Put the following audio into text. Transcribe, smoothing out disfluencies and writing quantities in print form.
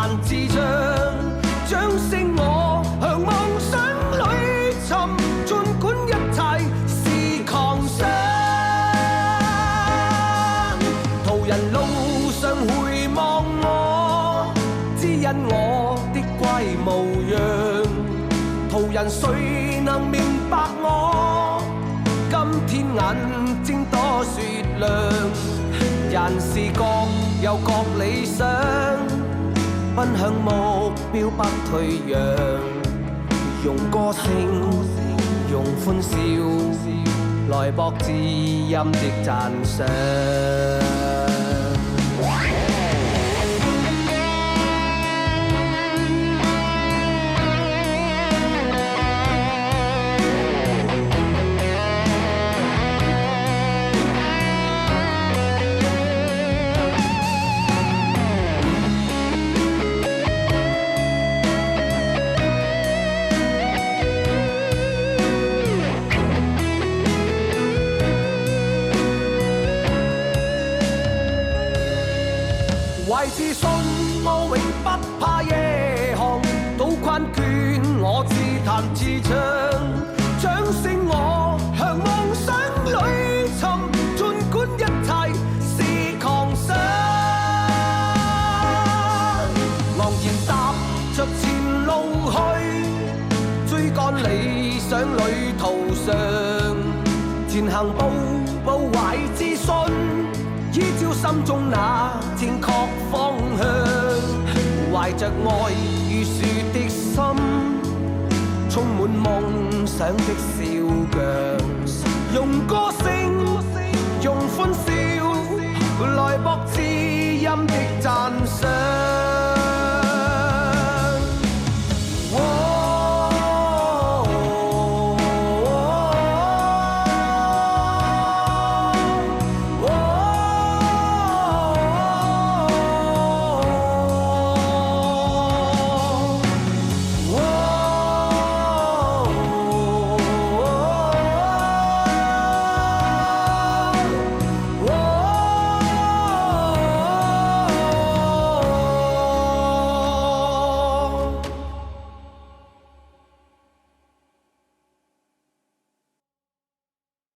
彈自唱，掌聲我向夢想裏尋，儘管一切是狂想。途人路上回望我，只因我的乖模樣。途人誰能明白我？今天眼睛多雪亮，人是各有各理想，奔向目標不退讓，用歌聲，用歡笑，來博知音的讚賞。為自信，我永不怕夜航，倒困倦，我自彈自唱，掌聲我向夢想裏尋，儘管一切是狂想。昂然踏着前路去，追趕理想旅途上，前行步步懷自信，依照心中那正確方向，懷着愛與樹的心，充滿夢想的笑靨，用歌聲，用歡笑，來博知音的讚賞。